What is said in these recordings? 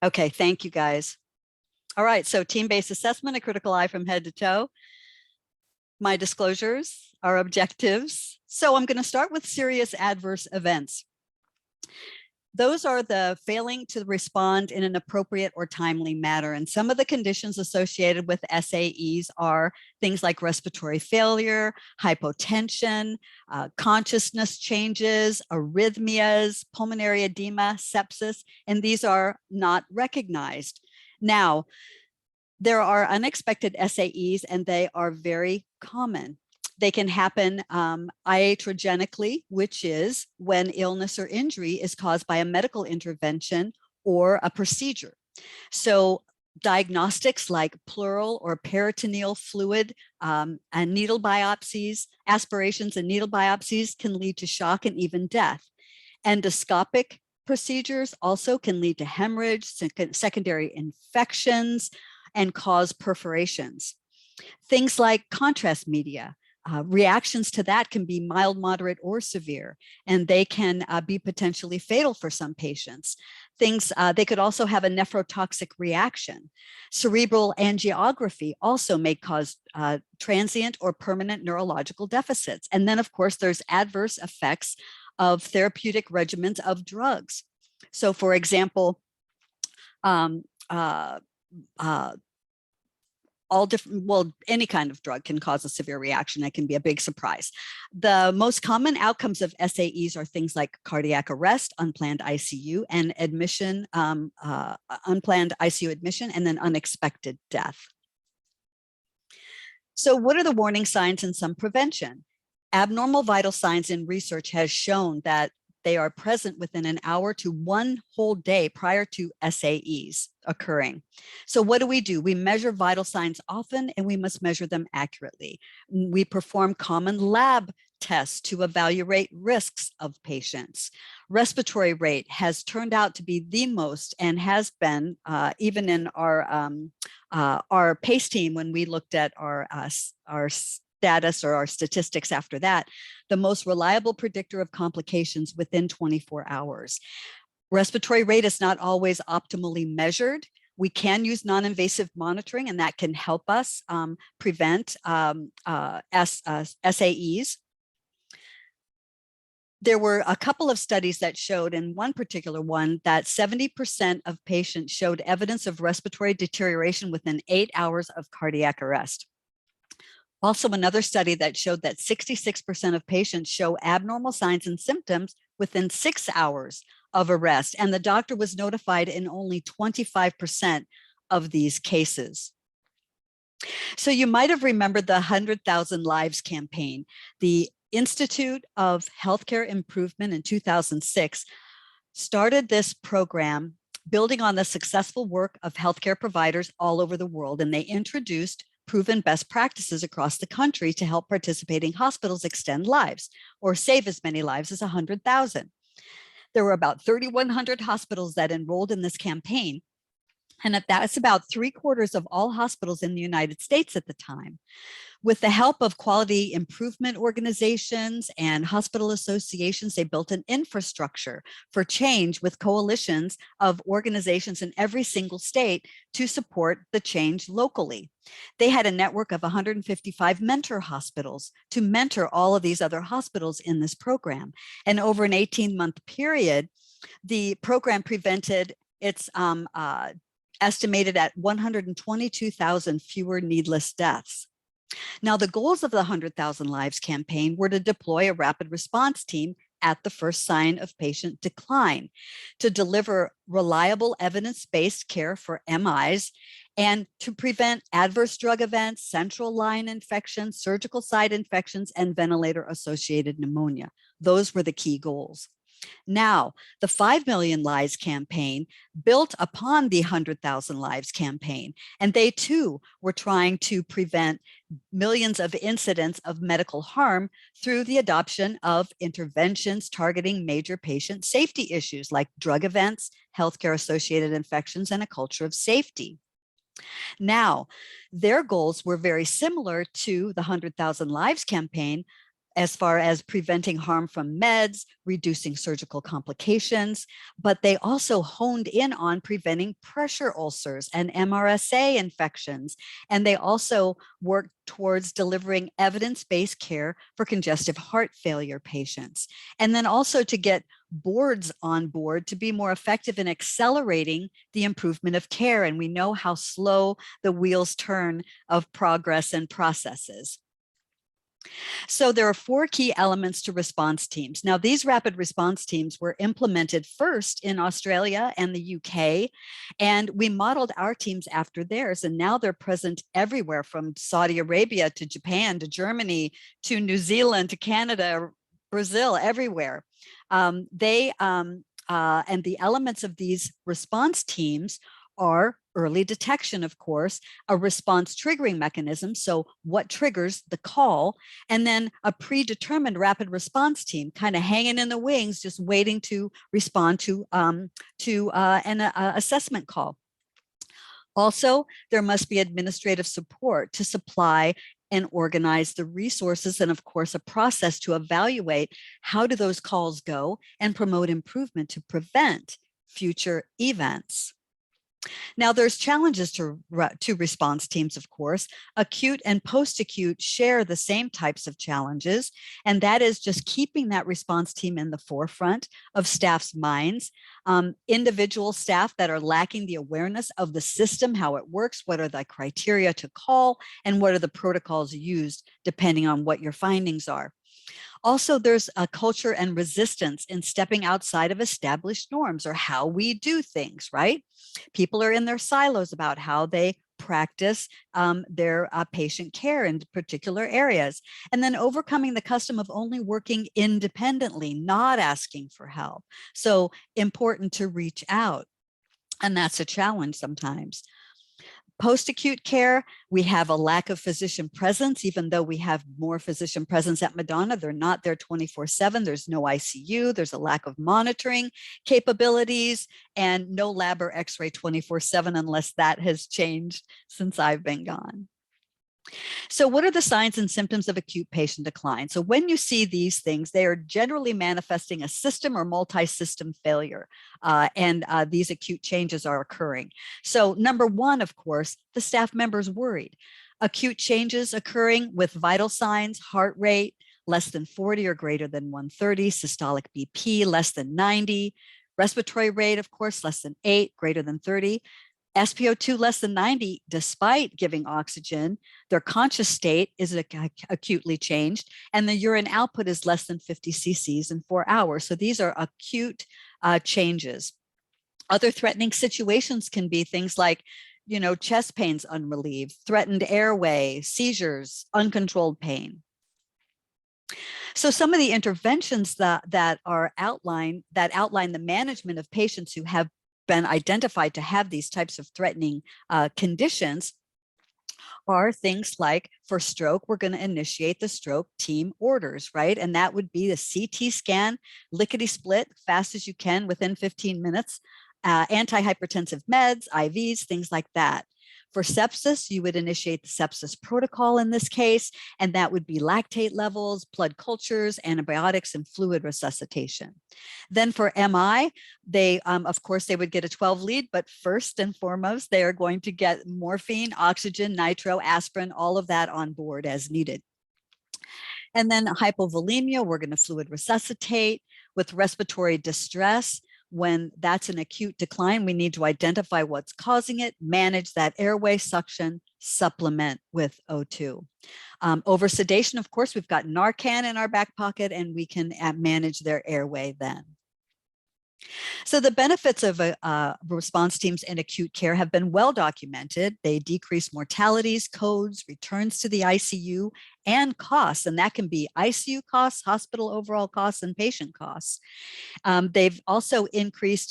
Okay, thank you guys. All right, so team-based assessment, a critical eye from head to toe. My disclosures, our objectives. So I'm going to start with serious adverse events. Those are the failing to respond in an appropriate or timely manner. And some of the conditions associated with SAEs are things like respiratory failure, hypotension, consciousness changes, arrhythmias, pulmonary edema, sepsis, and these are not recognized. Now, there are unexpected SAEs and they are very common. They can happen iatrogenically, which is when illness or injury is caused by a medical intervention or a procedure. So diagnostics like pleural or peritoneal fluid and needle biopsies, aspirations and needle biopsies can lead to shock and even death. Endoscopic procedures also can lead to hemorrhage, secondary infections, and cause perforations. Things like contrast media, reactions to that can be mild, moderate, or severe, and they can be potentially fatal for some patients. They could also have a nephrotoxic reaction. Cerebral angiography also may cause transient or permanent neurological deficits. And then, of course, there's adverse effects of therapeutic regimens of drugs. So, for example, any kind of drug can cause a severe reaction. That can be a big surprise. The most common outcomes of SAEs are things like cardiac arrest, unplanned ICU, and admission, unplanned ICU admission, and then unexpected death. So what are the warning signs and some prevention? Abnormal vital signs in research has shown that they are present within an hour to 1 whole day prior to SAEs occurring. So what do? We measure vital signs often, and we must measure them accurately. We perform common lab tests to evaluate risks of patients. Respiratory rate has turned out to be the most, and has been even in our PACE team when we looked at our status or our statistics after that, the most reliable predictor of complications within 24 hours. Respiratory rate is not always optimally measured. We can use non-invasive monitoring, and that can help us prevent SAEs. There were a couple of studies that showed, in one particular one, that 70% of patients showed evidence of respiratory deterioration within 8 hours of cardiac arrest. Also, another study that showed that 66% of patients show abnormal signs and symptoms within 6 hours of arrest, and the doctor was notified in only 25% of these cases. So you might have remembered the 100,000 Lives campaign. The Institute of Healthcare Improvement in 2006 started this program building on the successful work of healthcare providers all over the world, and they introduced proven best practices across the country to help participating hospitals extend lives or save as many lives as 100,000. There were about 3,100 hospitals that enrolled in this campaign, and that's about 3/4 of all hospitals in the United States at the time. With the help of quality improvement organizations and hospital associations, they built an infrastructure for change with coalitions of organizations in every single state to support the change locally. They had a network of 155 mentor hospitals to mentor all of these other hospitals in this program. And over an 18-month period, the program prevented its estimated at 122,000 fewer needless deaths. Now, the goals of the 100,000 Lives campaign were to deploy a rapid response team at the first sign of patient decline, to deliver reliable evidence-based care for MIs, and to prevent adverse drug events, central line infections, surgical site infections, and ventilator-associated pneumonia. Those were the key goals. Now, the 5 Million Lives campaign built upon the 100,000 Lives campaign, and they too were trying to prevent millions of incidents of medical harm through the adoption of interventions targeting major patient safety issues like drug events, healthcare-associated infections, and a culture of safety. Now, their goals were very similar to the 100,000 Lives campaign, as far as preventing harm from meds, reducing surgical complications, but they also honed in on preventing pressure ulcers and MRSA infections. And they also worked towards delivering evidence-based care for congestive heart failure patients. And then also to get boards on board to be more effective in accelerating the improvement of care. And we know how slow the wheels turn of progress and processes. So there are 4 key elements to response teams. Now, these rapid response teams were implemented first in Australia and the UK, and we modeled our teams after theirs, and now they're present everywhere from Saudi Arabia to Japan to Germany to New Zealand to Canada, Brazil, everywhere. And the elements of these response teams are early detection, of course, a response triggering mechanism, so what triggers the call, and then a predetermined rapid response team kind of hanging in the wings, just waiting to respond to an assessment call. Also, there must be administrative support to supply and organize the resources, and of course, a process to evaluate how do those calls go and promote improvement to prevent future events. Now, there's challenges to response teams, of course. Acute and post-acute share the same types of challenges, and that is just keeping that response team in the forefront of staff's minds. Individual staff that are lacking the awareness of the system, how it works, what are the criteria to call, and what are the protocols used depending on what your findings are. Also, there's a culture and resistance in stepping outside of established norms or how we do things, right? People are in their silos about how they practice their patient care in particular areas. And then overcoming the custom of only working independently, not asking for help. So important to reach out. And that's a challenge sometimes. Post-acute care, we have a lack of physician presence, even though we have more physician presence at Madonna. They're not there 24/7. There's no ICU. There's a lack of monitoring capabilities and no lab or x-ray 24/7 unless that has changed since I've been gone. So what are the signs and symptoms of acute patient decline? So when you see these things, they are generally manifesting a system or multi-system failure, and these acute changes are occurring. So number 1, of course, the staff member's worried. Acute changes occurring with vital signs, heart rate less than 40 or greater than 130, systolic BP less than 90, respiratory rate, of course, less than 8, greater than 30. SpO2 less than 90, despite giving oxygen, their conscious state is acutely changed, and the urine output is less than 50 cc's in 4 hours. So these are acute changes. Other threatening situations can be things like, chest pains unrelieved, threatened airway, seizures, uncontrolled pain. So some of the interventions that outline the management of patients who have been identified to have these types of threatening conditions are things like, for stroke, we're going to initiate the stroke team orders, right? And that would be the CT scan, lickety split, fast as you can within 15 minutes, antihypertensive meds, IVs, things like that. For sepsis, you would initiate the sepsis protocol in this case, and that would be lactate levels, blood cultures, antibiotics, and fluid resuscitation. Then for MI, of course, they would get a 12 lead, but first and foremost, they are going to get morphine, oxygen, nitro, aspirin, all of that on board as needed. And then hypovolemia, we're going to fluid resuscitate. With respiratory distress, when that's an acute decline, we need to identify what's causing it, manage that airway suction, supplement with O2. Over sedation, of course, we've got Narcan in our back pocket, and we can manage their airway then. So the benefits of response teams in acute care have been well documented. They decrease mortalities, codes, returns to the ICU, and costs, and that can be ICU costs, hospital overall costs, and patient costs. They've also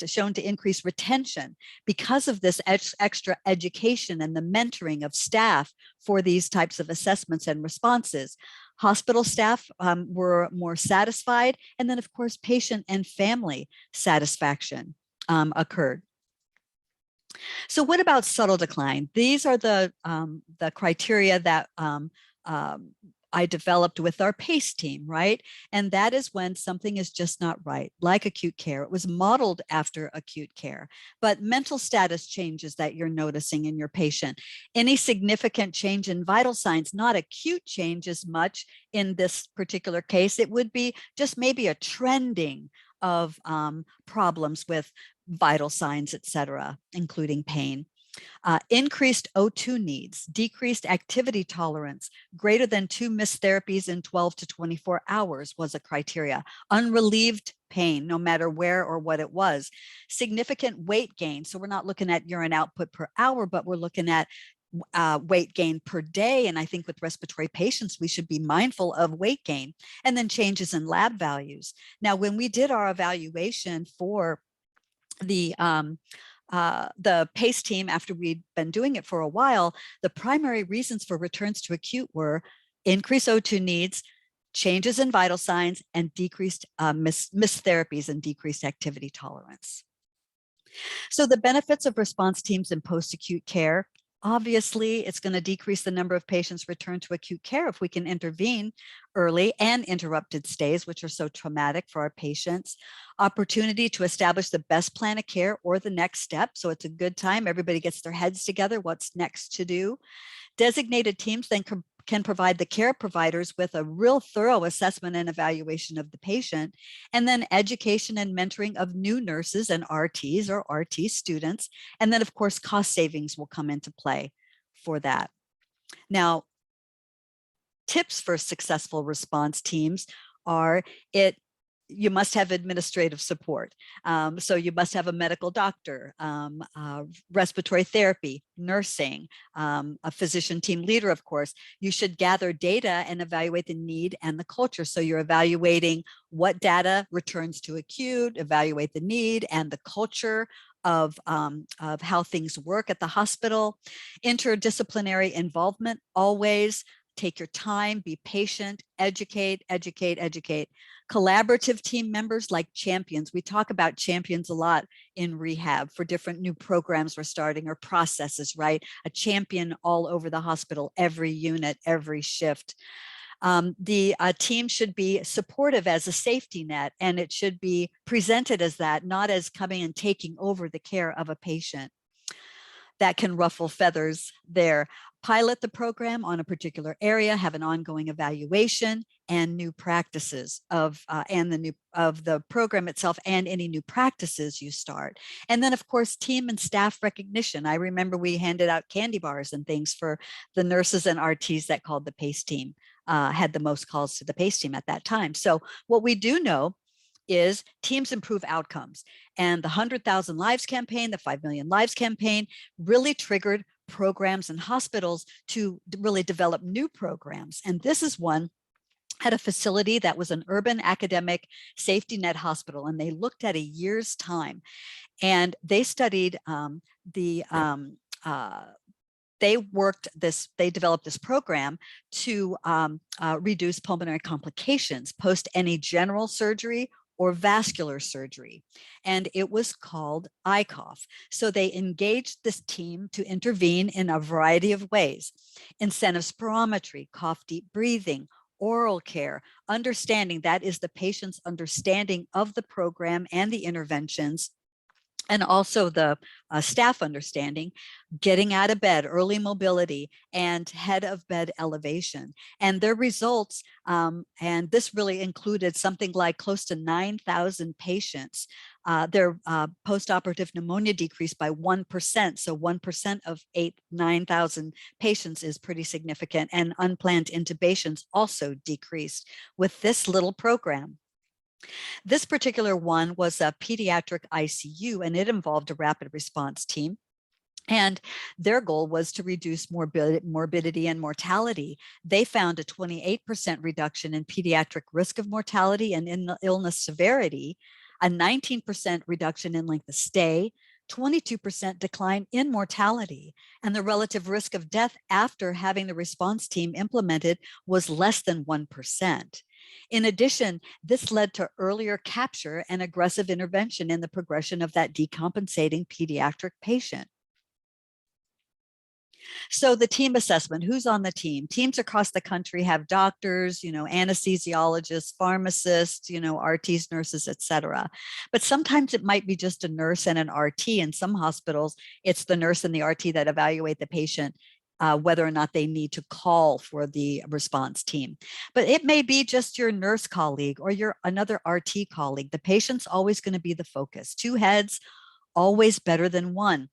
shown to increase retention because of this extra education and the mentoring of staff for these types of assessments and responses. Hospital staff were more satisfied, and then of course patient and family satisfaction occurred. So what about subtle decline? These are the criteria that I developed with our PACE team, right? And that is when something is just not right, like acute care. It was modeled after acute care, but mental status changes that you're noticing in your patient. Any significant change in vital signs, not acute change as much in this particular case, it would be just maybe a trending of problems with vital signs, et cetera, including pain. Increased O2 needs, decreased activity tolerance, greater than 2 missed therapies in 12 to 24 hours was a criteria. Unrelieved pain, no matter where or what it was. Significant weight gain. So we're not looking at urine output per hour, but we're looking at weight gain per day. And I think with respiratory patients, we should be mindful of weight gain. And then changes in lab values. Now, when we did our evaluation for the PACE team, after we'd been doing it for a while, the primary reasons for returns to acute were increased O2 needs, changes in vital signs, and decreased missed therapies and decreased activity tolerance. So the benefits of response teams in post-acute care, obviously, it's going to decrease the number of patients returned to acute care if we can intervene early and interrupted stays, which are so traumatic for our patients. Opportunity to establish the best plan of care or the next step. So it's a good time. Everybody gets their heads together. What's next to do? Designated teams then can provide the care providers with a real thorough assessment and evaluation of the patient, and then education and mentoring of new nurses and RTs or RT students. And then of course, cost savings will come into play for that. Now, tips for successful response teams are you must have administrative support. So you must have a medical doctor, respiratory therapy, nursing, a physician team leader, of course. You should gather data and evaluate the need and the culture. So you're evaluating what data returns to acute, evaluate the need and the culture of how things work at the hospital. Interdisciplinary involvement, always. Take your time, be patient, educate, educate, educate. Collaborative team members like champions. We talk about champions a lot in rehab for different new programs we're starting or processes, right? A champion all over the hospital, every unit, every shift. The team should be supportive as a safety net, and it should be presented as that, not as coming and taking over the care of a patient. That can ruffle feathers there. Pilot the program on a particular area, have an ongoing evaluation and new practices of the program itself and any new practices you start. And then of course, team and staff recognition. I remember we handed out candy bars and things for the nurses and RTs that called the PACE team, had the most calls to the PACE team at that time. So what we do know is teams improve outcomes. And the 100,000 Lives campaign, the 5 Million Lives campaign really triggered programs and hospitals to really develop new programs. And this is one at a facility that was an urban academic safety net hospital. And they looked at a year's time and they studied they developed this program to reduce pulmonary complications post any general surgery or vascular surgery, and it was called ICOF. So they engaged this team to intervene in a variety of ways: incentive spirometry, cough deep breathing, oral care, understanding, that is the patient's understanding of the program and the interventions, and also the staff understanding, getting out of bed, early mobility, and head of bed elevation. And their results, and this really included something like close to 9,000 patients. Their postoperative pneumonia decreased by 1%. So 1% of 9,000 patients is pretty significant. And unplanned intubations also decreased with this little program. This particular one was a pediatric ICU, and it involved a rapid response team. And their goal was to reduce morbidity and mortality. They found a 28% reduction in pediatric risk of mortality and in illness severity, a 19% reduction in length of stay, 22% decline in mortality, and the relative risk of death after having the response team implemented was less than 1%. In addition, this led to earlier capture and aggressive intervention in the progression of that decompensating pediatric patient. So the team assessment, who's on the team? Teams across the country have doctors, anesthesiologists, pharmacists, RTs, nurses, etc. But sometimes it might be just a nurse and an RT. In some hospitals, it's the nurse and the RT that evaluate the patient, whether or not they need to call for the response team. But it may be just your nurse colleague or your another RT colleague. The patient's always going to be the focus. Two heads, always better than one.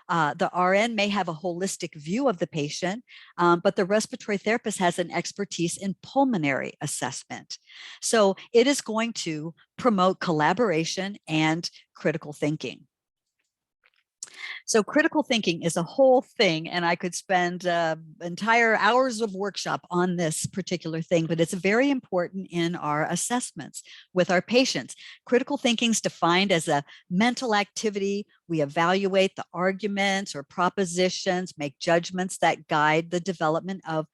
The RN may have a holistic view of the patient, but the respiratory therapist has an expertise in pulmonary assessment. So it is going to promote collaboration and critical thinking. So critical thinking is a whole thing, and I could spend entire hours of workshop on this particular thing, but it's very important in our assessments with our patients. Critical thinking is defined as a mental activity. We evaluate the arguments or propositions, make judgments that guide the development of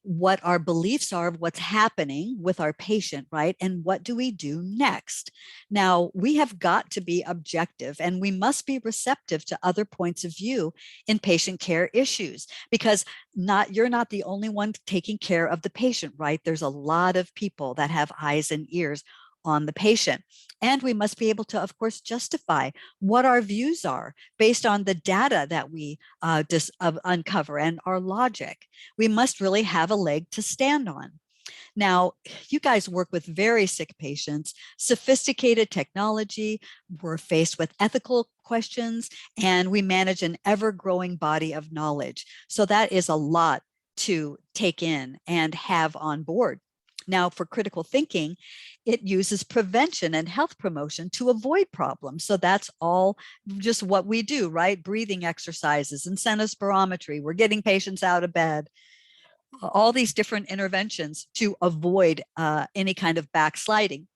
what our beliefs are of what's happening with our patient, right? And what do we do next? Now, we have got to be objective and we must be receptive to other points of view in patient care issues, because you're not the only one taking care of the patient, right? There's a lot of people that have eyes and ears on the patient. And we must be able to, of course, justify what our views are based on the data that we uncover and our logic. We must really have a leg to stand on. Now, you guys work with very sick patients, sophisticated technology, we're faced with ethical questions, and we manage an ever-growing body of knowledge. So that is a lot to take in and have on board. Now, for critical thinking, it uses prevention and health promotion to avoid problems. So that's all just what we do, right? Breathing exercises, incentive spirometry, we're getting patients out of bed, all these different interventions to avoid any kind of backsliding.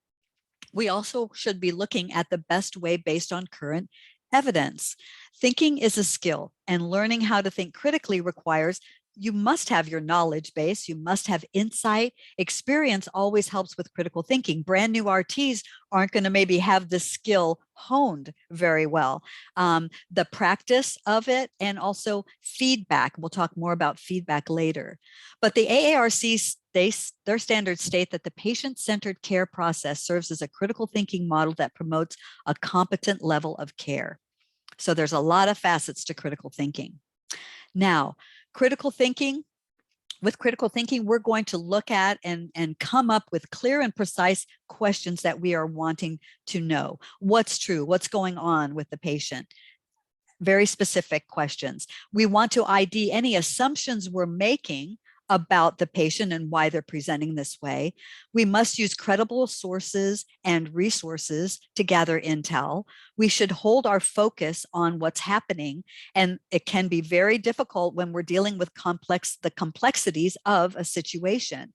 We also should be looking at the best way based on current evidence. Thinking is a skill, and learning how to think critically requires you must have your knowledge base, you must have insight. Experience always helps with critical thinking. Brand new RTs aren't going to maybe have the skill honed very well. The practice of it and also feedback. We'll talk more about feedback later. But the AARC, their standards state that the patient-centered care process serves as a critical thinking model that promotes a competent level of care. So there's a lot of facets to critical thinking. Now, critical thinking, we're going to look at and come up with clear and precise questions that we are wanting to know. What's true? What's going on with the patient? Very specific questions. We want to ID any assumptions we're making about the patient and why they're presenting this way. We must use credible sources and resources to gather intel. We should hold our focus on what's happening, and it can be very difficult when we're dealing with the complexities of a situation.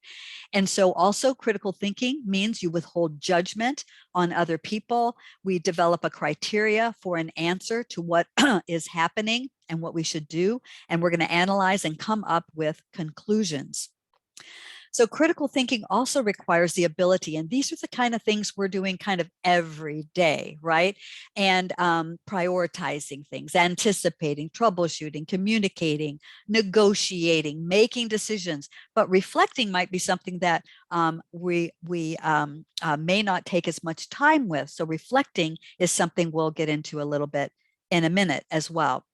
And so also critical thinking means you withhold judgment on other people. We develop a criteria for an answer to what is happening and what we should do. And we're going to analyze and come up with conclusions. So critical thinking also requires the ability, and these are the kind of things we're doing kind of every day, right? And prioritizing things, anticipating, troubleshooting, communicating, negotiating, making decisions. But reflecting might be something that we may not take as much time with. So reflecting is something we'll get into a little bit in a minute as well,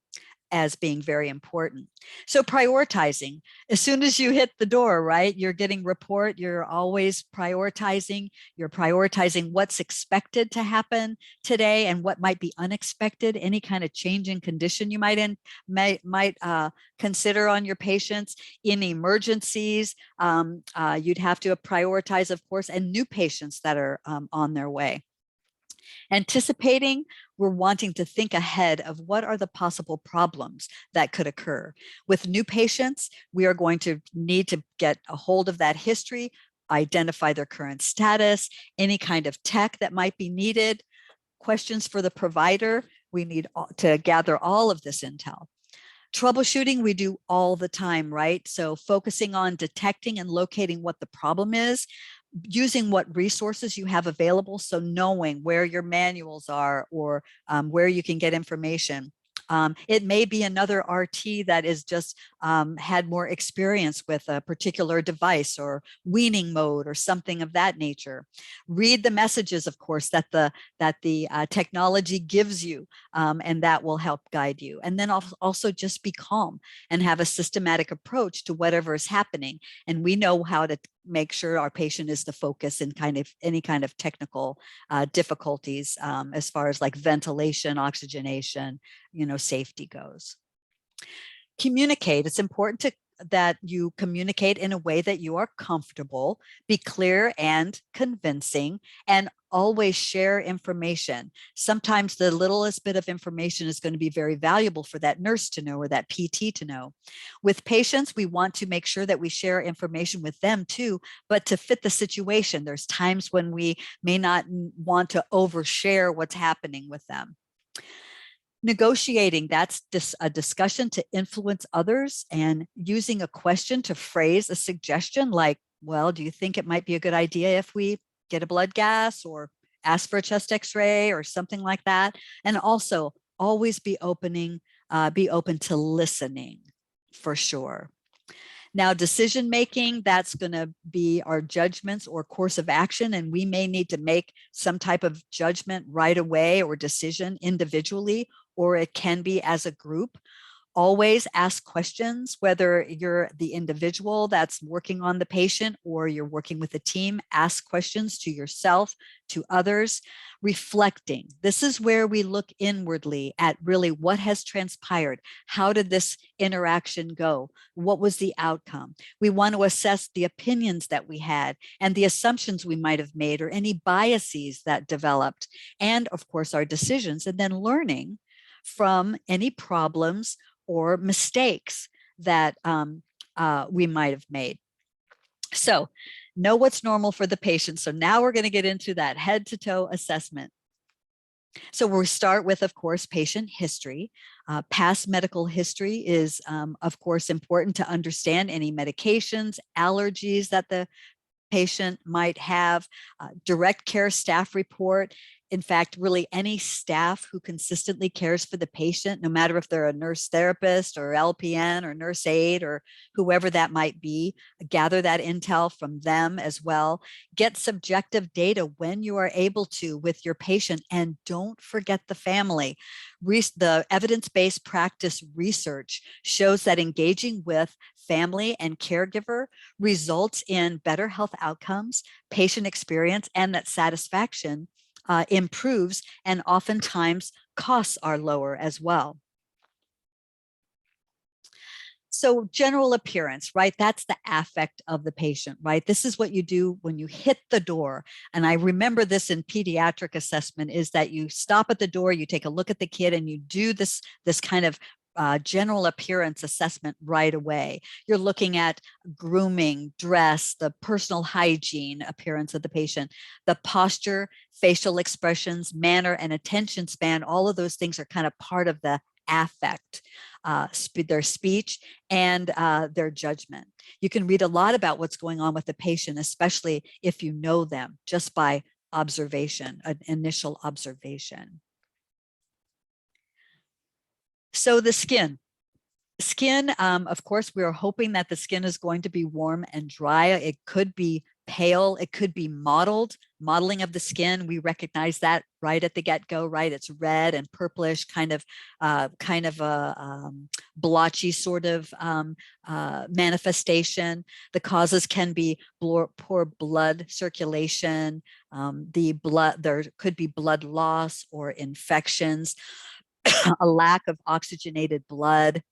as being very important. So prioritizing, as soon as you hit the door, right, you're getting report, you're always prioritizing, you're prioritizing what's expected to happen today and what might be unexpected, any kind of change in condition you might consider on your patients. In emergencies, you'd have to prioritize, of course, and new patients that are on their way. Anticipating, we're wanting to think ahead of what are the possible problems that could occur. With new patients, we are going to need to get a hold of that history, identify their current status, any kind of tech that might be needed, questions for the provider. We need to gather all of this intel. Troubleshooting, we do all the time, right? So focusing on detecting and locating what the problem is, using what resources you have available, so knowing where your manuals are or where you can get information. It may be another RT that is just had more experience with a particular device or weaning mode or something of that nature. Read the messages, of course, that the technology gives you, and that will help guide you. And then also just be calm and have a systematic approach to whatever is happening. And we know how to make sure our patient is the focus in kind of any kind of technical difficulties, as far as like ventilation, oxygenation, safety goes. Communicate. It's important that you communicate in a way that you are comfortable, be clear and convincing, and always share information. Sometimes the littlest bit of information is going to be very valuable for that nurse to know or that PT to know. With patients, we want to make sure that we share information with them too, but to fit the situation. There's times when we may not want to overshare what's happening with them. Negotiating, that's a discussion to influence others, and using a question to phrase a suggestion like, well, do you think it might be a good idea if we get a blood gas or ask for a chest x-ray or something like that? And also always be open to listening, for sure. Now, decision making, that's going to be our judgments or course of action, and we may need to make some type of judgment right away or decision individually, or it can be as a group. Always ask questions, whether you're the individual that's working on the patient or you're working with a team. Ask questions to yourself, to others. Reflecting. This is where we look inwardly at really what has transpired. How did this interaction go? What was the outcome? We want to assess the opinions that we had and the assumptions we might have made or any biases that developed, and of course our decisions, and then learning from any problems or mistakes that we might have made. So know what's normal for the patient. So now we're going to get into that head to toe assessment. So we start with, of course, patient history. Past medical history is, of course, important to understand any medications, allergies that the patient might have. Direct care staff report. In fact, really any staff who consistently cares for the patient, no matter if they're a nurse therapist or LPN or nurse aide or whoever that might be, gather that intel from them as well. Get subjective data when you are able to with your patient, and don't forget the family. The evidence-based practice research shows that engaging with family and caregiver results in better health outcomes, patient experience, and that satisfaction improves, and oftentimes costs are lower as well. So general appearance, right? That's the affect of the patient, right? This is what you do when you hit the door. And I remember this in pediatric assessment, is that you stop at the door, you take a look at the kid, and you do this kind of general appearance assessment right away. You're looking at grooming, dress, the personal hygiene appearance of the patient, the posture, facial expressions, manner, and attention span. All of those things are kind of part of the affect, their speech and their judgment. You can read a lot about what's going on with the patient, especially if you know them, just by observation, an initial observation. So the skin, of course, we are hoping that the skin is going to be warm and dry. It could be pale. It could be modeling of the skin. We recognize that right at the get-go, right? It's red and purplish, kind of a blotchy sort of manifestation. The causes can be poor blood circulation. There could be blood loss or infections. A lack of oxygenated blood,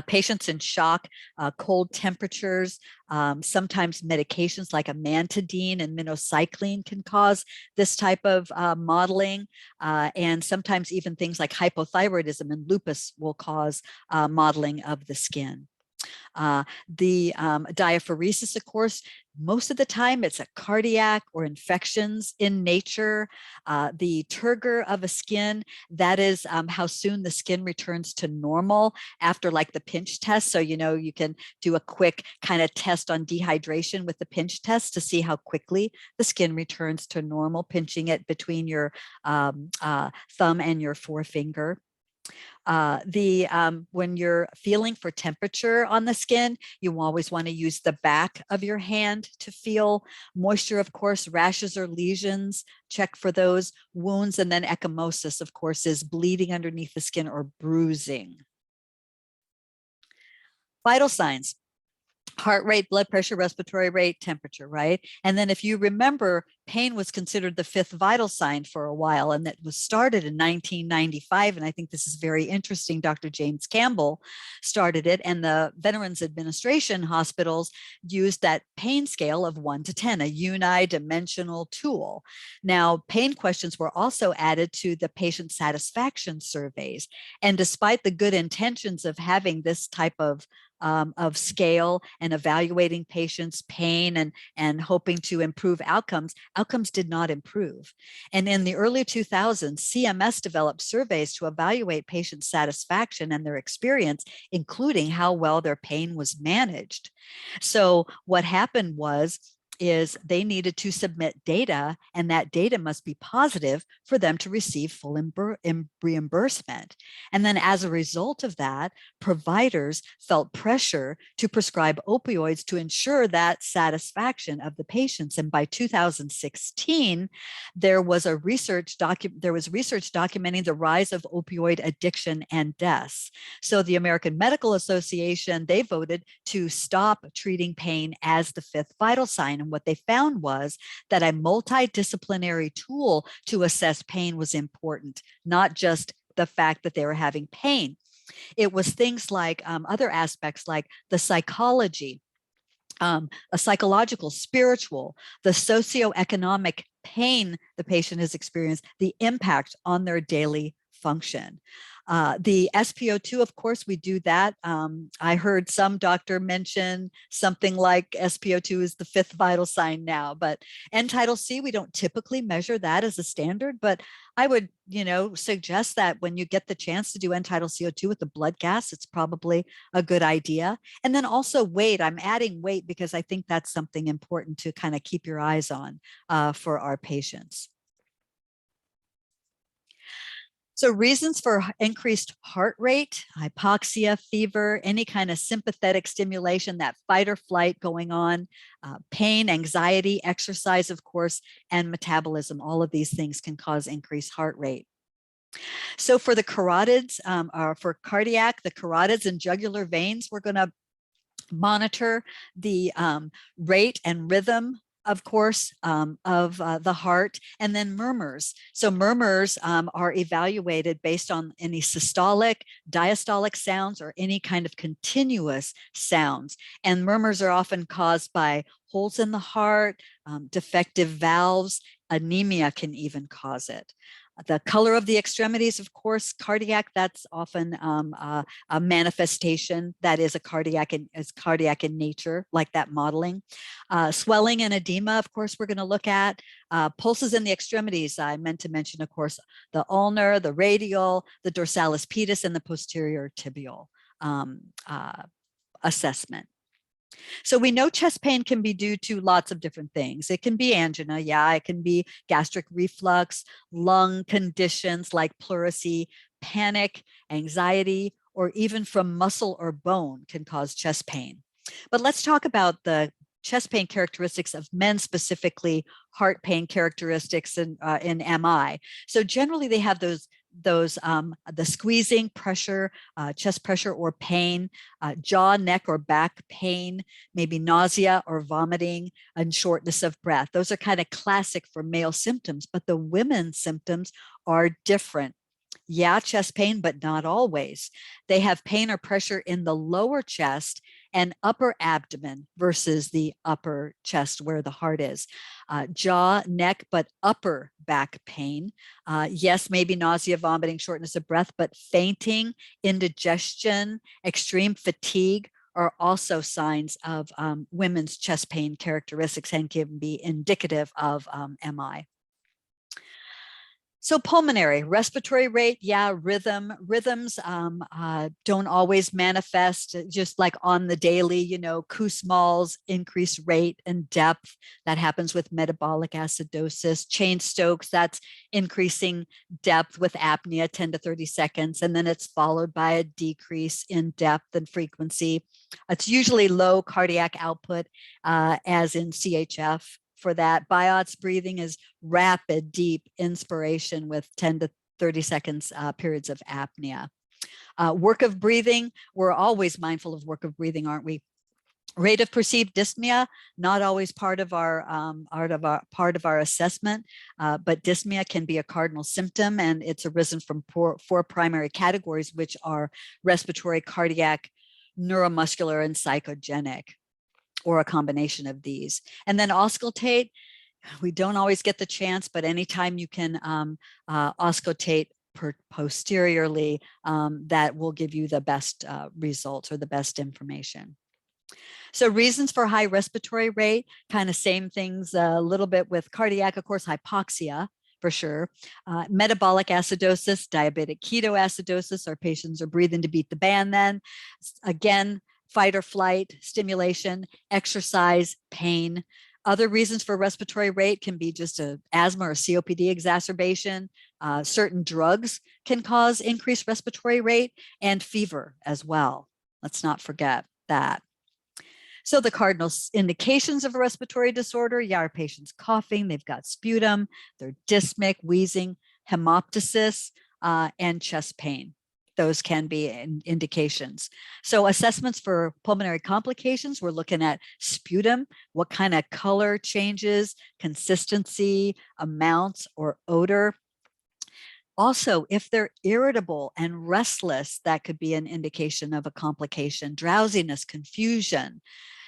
patients in shock, cold temperatures, sometimes medications like amantadine and minocycline can cause this type of modeling, and sometimes even things like hypothyroidism and lupus will cause modeling of the skin. The diaphoresis, of course, most of the time it's a cardiac or infections in nature. The turgor of a skin, that is how soon the skin returns to normal after like the pinch test. So, you can do a quick kind of test on dehydration with the pinch test to see how quickly the skin returns to normal, pinching it between your thumb and your forefinger. When you're feeling for temperature on the skin, you always want to use the back of your hand to feel moisture, of course, rashes or lesions, check for those wounds. And then ecchymosis, of course, is bleeding underneath the skin or bruising. Vital signs: heart rate, blood pressure, respiratory rate, temperature, right? And then if you remember, pain was considered the fifth vital sign for a while, and that was started in 1995. And I think this is very interesting. Dr. James Campbell started it, and the Veterans Administration hospitals used that pain scale of 1 to 10, a unidimensional tool. Now, pain questions were also added to the patient satisfaction surveys. And despite the good intentions of having this type of scale and evaluating patients' pain and hoping to improve outcomes, outcomes did not improve. And in the early 2000s, CMS developed surveys to evaluate patient satisfaction and their experience, including how well their pain was managed. So what happened is they needed to submit data, and that data must be positive for them to receive full reimbursement. And then as a result of that, providers felt pressure to prescribe opioids to ensure that satisfaction of the patients. And by 2016, there was research documenting the rise of opioid addiction and deaths. So the American Medical Association, they voted to stop treating pain as the fifth vital sign. And what they found was that a multidisciplinary tool to assess pain was important, not just the fact that they were having pain. It was things like other aspects like the psychology, a psychological, spiritual, the socioeconomic pain the patient has experienced, the impact on their daily function. The SpO2, of course, we do that. I heard some doctor mention something like SpO2 is the fifth vital sign now, but end-tidal C, we don't typically measure that as a standard, but I would, suggest that when you get the chance to do end-tidal CO2 with the blood gas, it's probably a good idea. And then also weight. I'm adding weight because I think that's something important to kind of keep your eyes on for our patients. So reasons for increased heart rate, hypoxia, fever, any kind of sympathetic stimulation, that fight or flight going on, pain, anxiety, exercise, of course, and metabolism. All of these things can cause increased heart rate. So for the carotids, or for cardiac, the carotids and jugular veins, we're going to monitor the rate and rhythm, of course, of the heart, and then murmurs. So murmurs are evaluated based on any systolic, diastolic sounds, or any kind of continuous sounds. And murmurs are often caused by holes in the heart, defective valves, anemia can even cause it. The color of the extremities, of course, cardiac, that's often a manifestation that is cardiac in nature, like that modeling. Swelling and edema, of course, we're going to look at. Pulses in the extremities, I meant to mention, of course, the ulnar, the radial, the dorsalis pedis, and the posterior tibial assessment. So we know chest pain can be due to lots of different things. It can be angina, yeah, it can be gastric reflux, lung conditions like pleurisy, panic, anxiety, or even from muscle or bone can cause chest pain. But let's talk about the chest pain characteristics of men, specifically heart pain characteristics in MI. So generally they have the squeezing, pressure, chest pressure or pain, jaw, neck, or back pain, maybe nausea or vomiting, and shortness of breath. Those are kind of classic for male symptoms, but the women's symptoms are different. Yeah, chest pain, but not always. They have pain or pressure in the lower chest and upper abdomen versus the upper chest where the heart is. Jaw, neck, but upper back pain. Yes, maybe nausea, vomiting, shortness of breath, but fainting, indigestion, extreme fatigue are also signs of women's chest pain characteristics and can be indicative of MI. So pulmonary, respiratory rate, yeah, rhythms don't always manifest just like on the daily, Kussmaul's increased rate and depth that happens with metabolic acidosis, Cheyne-Stokes, that's increasing depth with apnea 10 to 30 seconds, and then it's followed by a decrease in depth and frequency. It's usually low cardiac output, as in CHF. For that, Biot's breathing is rapid, deep inspiration with 10 to 30 seconds periods of apnea. Work of breathing, we're always mindful of work of breathing, aren't we? Rate of perceived dyspnea, not always part of our assessment, but dyspnea can be a cardinal symptom, and it's arisen from four primary categories, which are respiratory, cardiac, neuromuscular, and psychogenic, or a combination of these. And then auscultate, we don't always get the chance, but anytime you can auscultate posteriorly, that will give you the best results or the best information. So reasons for high respiratory rate, kind of same things a little bit with cardiac, of course, hypoxia, for sure. Metabolic acidosis, diabetic ketoacidosis, our patients are breathing to beat the band then. Again, fight or flight, stimulation, exercise, pain. Other reasons for respiratory rate can be just an asthma or COPD exacerbation. Certain drugs can cause increased respiratory rate, and fever as well. Let's not forget that. So the cardinal indications of a respiratory disorder, yeah, our patient's coughing, they've got sputum, they're dyspneic, wheezing, hemoptysis, and chest pain. Those can be indications. So assessments for pulmonary complications, we're looking at sputum, what kind of color changes, consistency, amounts, or odor. Also, if they're irritable and restless, that could be an indication of a complication. Drowsiness, confusion,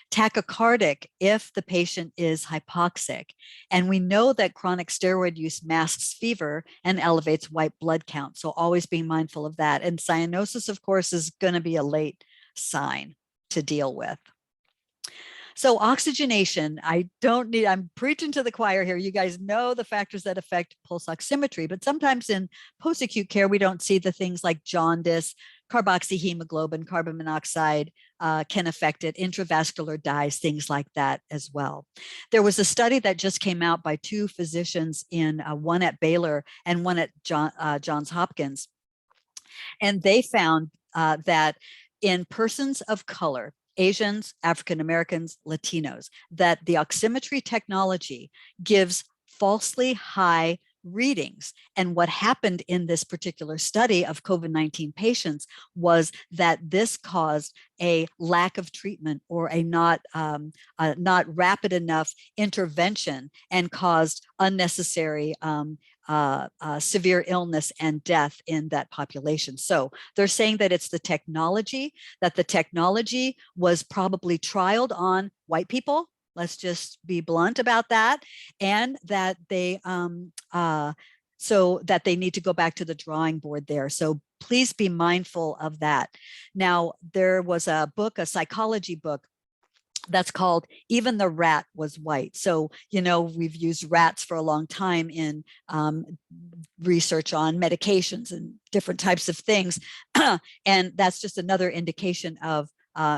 tachycardic if the patient is hypoxic. And we know that chronic steroid use masks fever and elevates white blood count. So always be mindful of that. And cyanosis, of course, is going to be a late sign to deal with. So oxygenation, I'm preaching to the choir here. You guys know the factors that affect pulse oximetry, but sometimes in post-acute care, we don't see the things like jaundice, carboxyhemoglobin, carbon monoxide can affect it, intravascular dyes, things like that as well. There was a study that just came out by two physicians, one at Baylor and one at Johns Hopkins, and they found that in persons of color, Asians, African Americans, Latinos, that the oximetry technology gives falsely high readings. And what happened in this particular study of COVID-19 patients was that this caused a lack of treatment or a not rapid enough intervention and caused unnecessary severe illness and death in that population. So they're saying that it's the technology, that the technology was probably trialed on white people. Let's just be blunt about that. And that they, so that they need to go back to the drawing board there. So please be mindful of that. Now, there was a book, a psychology book, that's called Even the Rat Was White. So, we've used rats for a long time in research on medications and different types of things. And that's just another indication of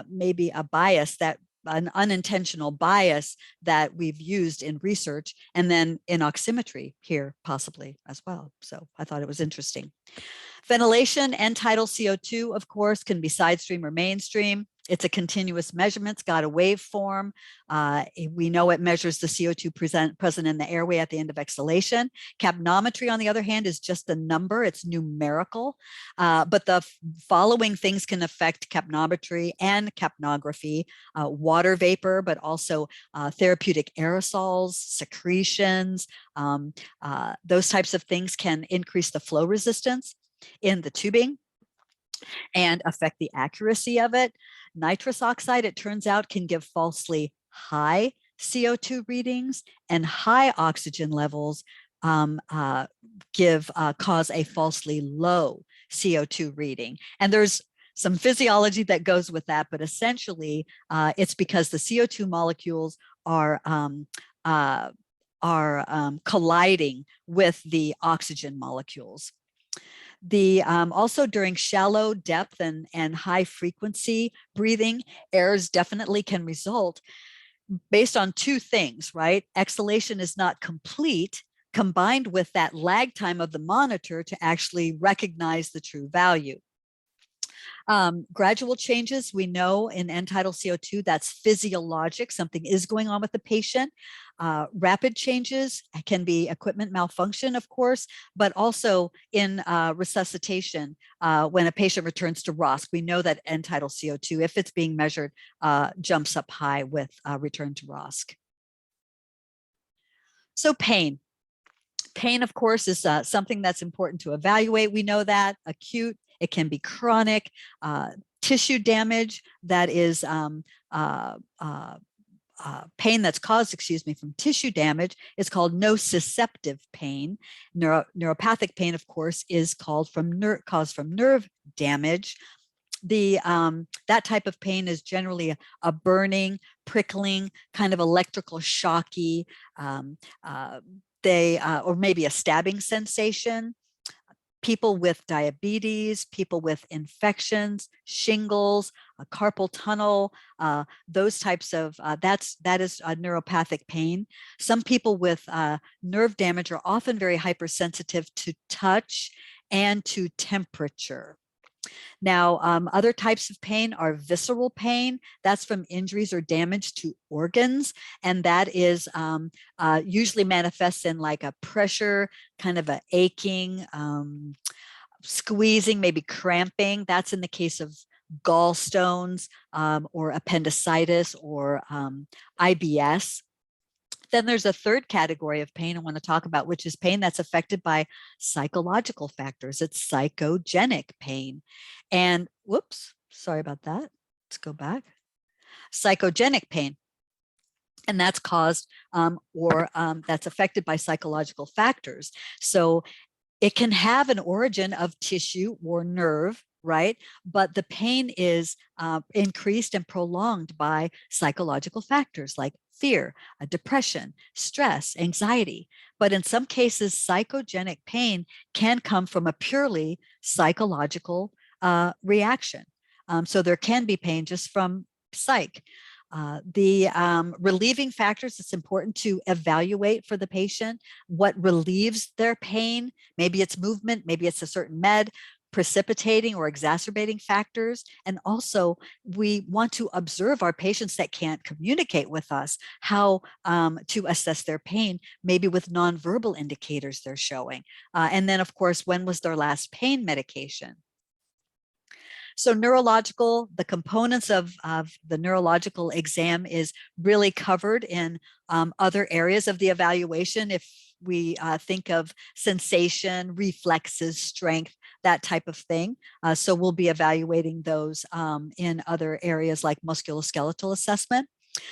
maybe a bias, that an unintentional bias that we've used in research and then in oximetry here possibly as well. So I thought it was interesting. Ventilation and tidal CO2, of course, can be side stream or mainstream. It's a continuous measurement. It's got a waveform. We know it measures the CO2 present in the airway at the end of exhalation. Capnometry, on the other hand, is just a number. It's numerical. But the following things can affect capnometry and capnography: water vapor, but also therapeutic aerosols, secretions. Those types of things can increase the flow resistance in the tubing and affect the accuracy of it. Nitrous oxide, it turns out, can give falsely high CO2 readings, and high oxygen levels cause a falsely low CO2 reading. And there's some physiology that goes with that, but essentially it's because the CO2 molecules are colliding with the oxygen molecules. Also during shallow depth and high frequency breathing, errors definitely can result based on two things, right? Exhalation is not complete, combined with that lag time of the monitor to actually recognize the true value. Gradual changes, we know in end-tidal CO2, that's physiologic. Something is going on with the patient. Rapid changes can be equipment malfunction, of course, but also in resuscitation, when a patient returns to ROSC, we know that end-tidal CO2, if it's being measured, jumps up high with return to ROSC. So pain. Pain, of course, is something that's important to evaluate. We know that acute, it can be chronic, tissue damage that is pain that's caused, from tissue damage is called nociceptive pain. Neuropathic pain, of course, is caused from nerve damage. That type of pain is generally a burning, prickling, kind of electrical shocky, or maybe a stabbing sensation. People with diabetes, people with infections, shingles, carpal tunnel, those types of, that is neuropathic pain. Some people with nerve damage are often very hypersensitive to touch and to temperature. Now, other types of pain are visceral pain. That's from injuries or damage to organs. And that is usually manifests in like a pressure, kind of a aching, squeezing, maybe cramping. That's in the case of gallstones or appendicitis or IBS. Then there's a third category of pain I want to talk about, which is pain that's affected by psychological factors. It's psychogenic pain. And whoops, sorry about that. Let's go back. Psychogenic pain. And that's caused that's affected by psychological factors. So it can have an origin of tissue or nerve, right? But the pain is increased and prolonged by psychological factors like fear, depression, stress, anxiety. But in some cases, psychogenic pain can come from a purely psychological reaction. So there can be pain just from psych. The relieving factors, it's important to evaluate for the patient what relieves their pain. Maybe it's movement, maybe it's a certain med, precipitating or exacerbating factors. And also we want to observe our patients that can't communicate with us, how to assess their pain, maybe with nonverbal indicators they're showing. And then of course, when was their last pain medication? So neurological, the components of the neurological exam is really covered in other areas of the evaluation. If we think of sensation, reflexes, strength, that type of thing. So we'll be evaluating those in other areas like musculoskeletal assessment.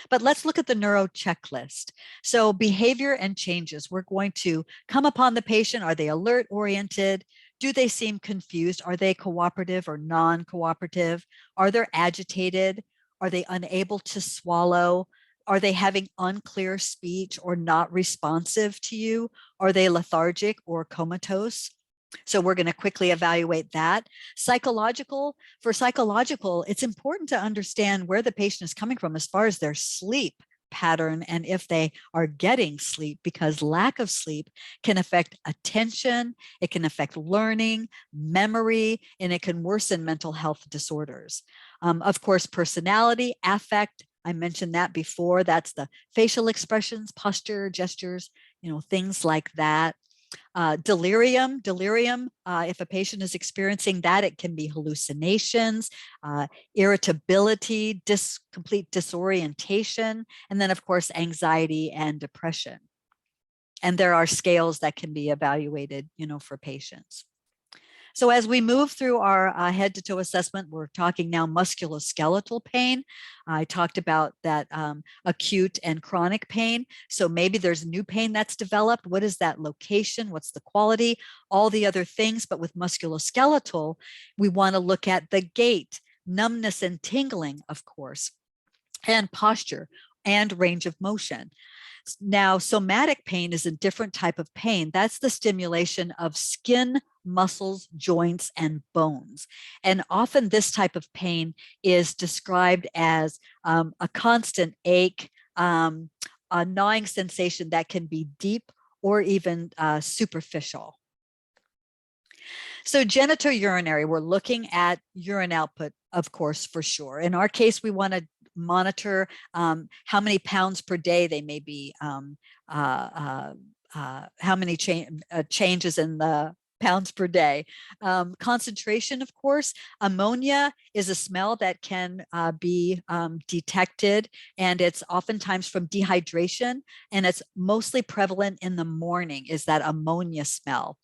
But let's look at the neuro checklist. So behavior and changes, we're going to come upon the patient. Are they alert oriented? Do they seem confused? Are they cooperative or non-cooperative? Are they agitated? Are they unable to swallow? Are they having unclear speech or not responsive to you? Are they lethargic or comatose? So we're going to quickly evaluate that. For psychological, it's important to understand where the patient is coming from as far as their sleep pattern and if they are getting sleep, because lack of sleep can affect attention, it can affect learning, memory, and it can worsen mental health disorders. Of course, personality, affect, I mentioned that before. That's the facial expressions, posture, gestures, things like that. Delirium, if a patient is experiencing that, it can be hallucinations, irritability, complete disorientation, and then of course, anxiety and depression. And there are scales that can be evaluated, for patients. So as we move through our head to toe assessment, we're talking now musculoskeletal pain. I talked about that acute and chronic pain. So maybe there's new pain that's developed. What is that location? What's the quality? All the other things. But with musculoskeletal, we want to look at the gait, numbness and tingling, of course, and posture. and range of motion. Now, somatic pain is a different type of pain. That's the stimulation of skin, muscles, joints, and bones. And often this type of pain is described as a constant ache, a gnawing sensation that can be deep or even superficial. So genitourinary, we're looking at urine output, of course, for sure. In our case, we want to monitor how many pounds per day they may be, how many changes in the pounds per day. Concentration, of course, ammonia is a smell that can be detected, and it's oftentimes from dehydration, and it's mostly prevalent in the morning, is that ammonia smell.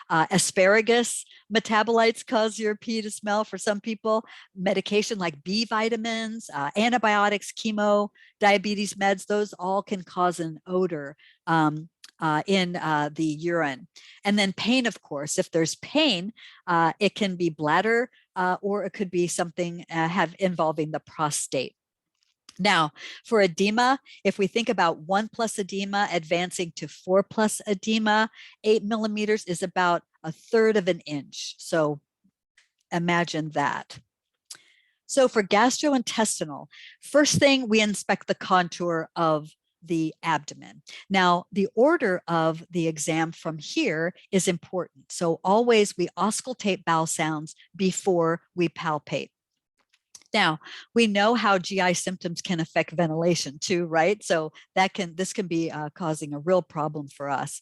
Asparagus metabolites cause your pee to smell for some people. Medication like B vitamins, antibiotics, chemo, diabetes meds, those all can cause an odor in the urine. And then pain, of course, if there's pain, it can be bladder or it could be something involving the prostate. Now, for edema, if we think about 1+ edema advancing to 4+ edema, 8 millimeters is about 1/3 of an inch. So imagine that. So for gastrointestinal, first thing, we inspect the contour of the abdomen. Now, the order of the exam from here is important. So always we auscultate bowel sounds before we palpate. Now, we know how GI symptoms can affect ventilation too, right? So this can be causing a real problem for us.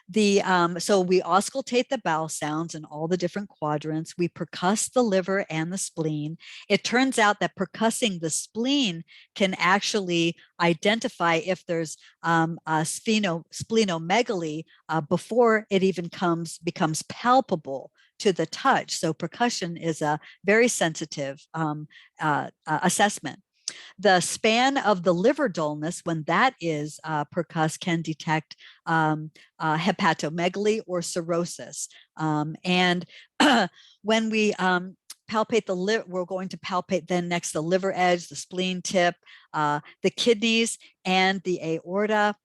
So we auscultate the bowel sounds in all the different quadrants. We percuss the liver and the spleen. It turns out that percussing the spleen can actually identify if there's a splenomegaly before it even becomes palpable to the touch. So percussion is a very sensitive assessment. The span of the liver dullness, when that is percussed, can detect hepatomegaly or cirrhosis. And when we palpate the liver, we're going to palpate then next the liver edge, the spleen tip, the kidneys, and the aorta.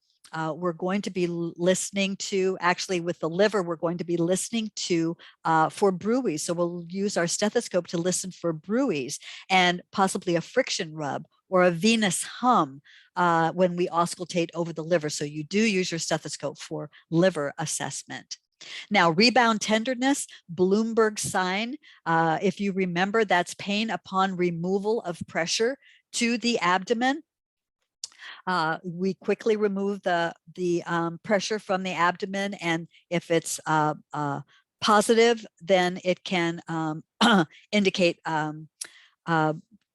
We're going to be listening to, actually with the liver, we're going to be listening to for bruits. So we'll use our stethoscope to listen for bruits and possibly a friction rub or a venous hum when we auscultate over the liver. So you do use your stethoscope for liver assessment. Now, rebound tenderness, Bloomberg sign. If you remember, that's pain upon removal of pressure to the abdomen. We quickly remove the pressure from the abdomen, and if it's positive, then it can indicate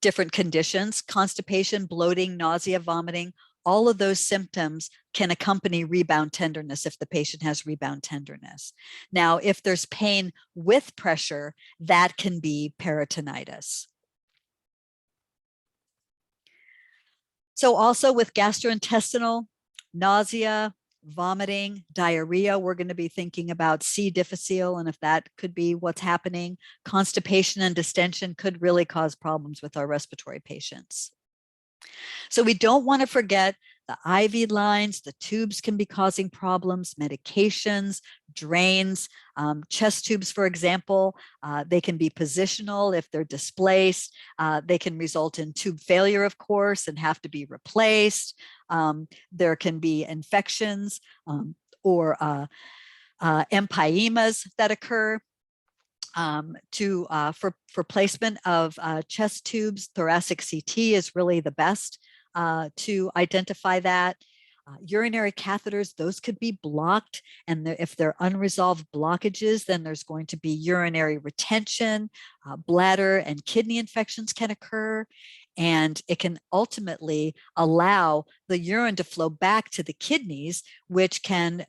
different conditions: constipation, bloating, nausea, vomiting. All of those symptoms can accompany rebound tenderness if the patient has rebound tenderness. Now, if there's pain with pressure, that can be peritonitis. So also with gastrointestinal, nausea, vomiting, diarrhea, we're going to be thinking about C. difficile, and if that could be what's happening. Constipation and distension could really cause problems with our respiratory patients. So we don't want to forget the IV lines. The tubes can be causing problems, medications, drains, chest tubes, for example. They can be positional if they're displaced. They can result in tube failure, of course, and have to be replaced. There can be infections or empyemas that occur. For placement of chest tubes, thoracic CT is really the best to identify that. Urinary catheters, those could be blocked, and if they're unresolved blockages, then there's going to be urinary retention. Bladder and kidney infections can occur, and it can ultimately allow the urine to flow back to the kidneys, which can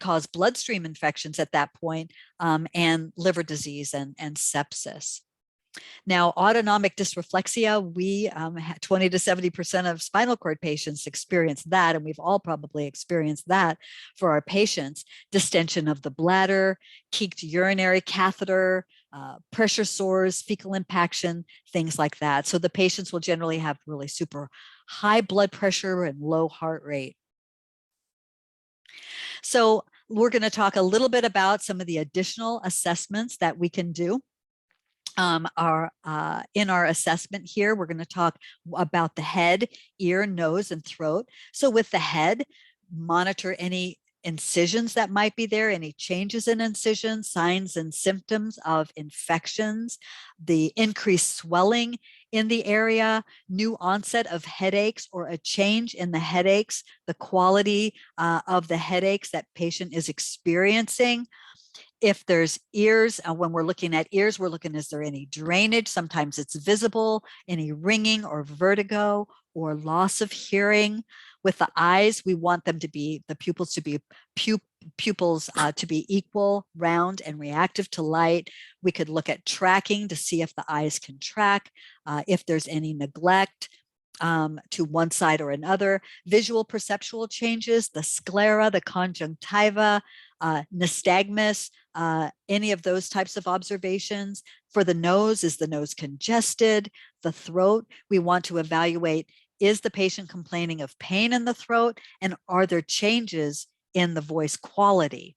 cause bloodstream infections at that point, and liver disease and sepsis. Now, autonomic dysreflexia, 20 to 70% of spinal cord patients experience that, and we've all probably experienced that for our patients. Distension of the bladder, peaked urinary catheter, pressure sores, fecal impaction, things like that. So the patients will generally have really super high blood pressure and low heart rate. So we're going to talk a little bit about some of the additional assessments that we can do. In our assessment here, we're going to talk about the head, ear, nose, and throat. So with the head, monitor any incisions that might be there, any changes in incisions, signs and symptoms of infections, the increased swelling in the area, new onset of headaches or a change in the headaches, the quality of the headaches that patient is experiencing. If there's ears, when we're looking at ears, we're looking, is there any drainage? Sometimes it's visible, any ringing or vertigo or loss of hearing. With the eyes, we want them to be, the pupils to be pupils to be equal, round, and reactive to light. We could look at tracking to see if the eyes can track, if there's any neglect to one side or another. Visual perceptual changes, the sclera, the conjunctiva, nystagmus, any of those types of observations. For the nose, is the nose congested? The throat, we want to evaluate, is the patient complaining of pain in the throat? And are there changes in the voice quality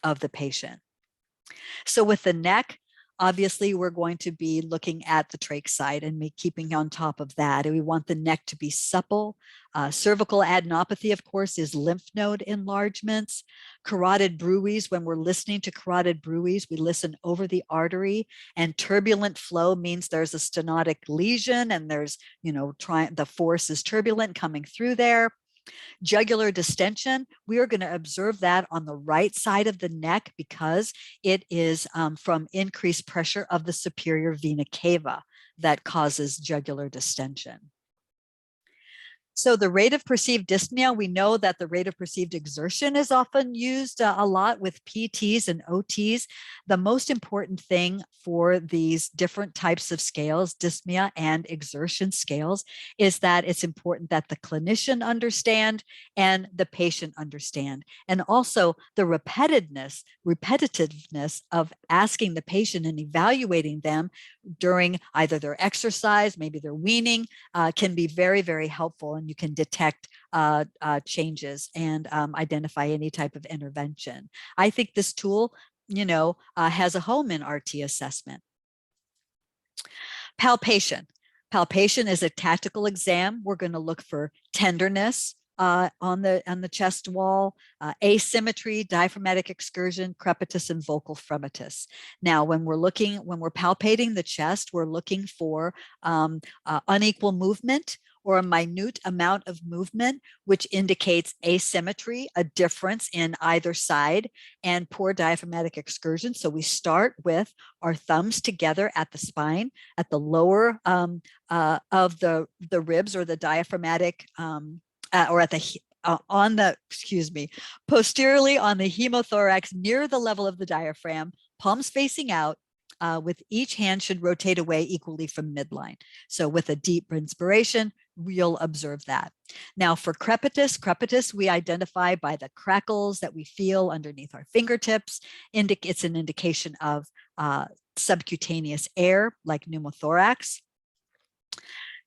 of the patient? So with the neck, obviously, we're going to be looking at the trach side and keeping on top of that. And we want the neck to be supple. Cervical adenopathy, of course, is lymph node enlargements. Carotid bruits, when we're listening to carotid bruits, we listen over the artery, and turbulent flow means there's a stenotic lesion and there's, the force is turbulent coming through there. Jugular distension, we are going to observe that on the right side of the neck because it is from increased pressure of the superior vena cava that causes jugular distension. So the rate of perceived dyspnea, we know that the rate of perceived exertion is often used a lot with PTs and OTs. The most important thing for these different types of scales, dyspnea and exertion scales, is that it's important that the clinician understand and the patient understand. And also the repetitiveness of asking the patient and evaluating them during either their exercise, maybe their weaning, can be very, very helpful. And you can detect changes and identify any type of intervention. I think this tool, has a home in RT assessment. Palpation. Palpation is a tactical exam. We're going to look for tenderness on the chest wall, asymmetry, diaphragmatic excursion, crepitus, and vocal fremitus. Now, when we're palpating the chest, we're looking for unequal movement or a minute amount of movement, which indicates asymmetry, a difference in either side, and poor diaphragmatic excursion. So we start with our thumbs together at the spine, at the lower of the ribs or the diaphragmatic, or at the posteriorly on the hemothorax near the level of the diaphragm, palms facing out, with each hand should rotate away equally from midline. So with a deep inspiration, you'll observe that. Now for crepitus we identify by the crackles that we feel underneath our fingertips. It's an indication of subcutaneous air like pneumothorax.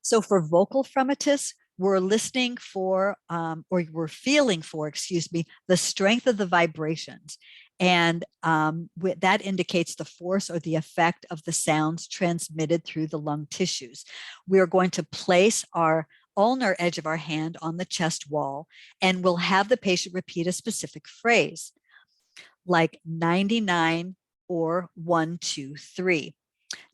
So for vocal fremitus, we're listening for, or we're feeling for, the strength of the vibrations. And that indicates the force or the effect of the sounds transmitted through the lung tissues. We are going to place our ulnar edge of our hand on the chest wall, and we'll have the patient repeat a specific phrase, like 99 or 1, 2, 3.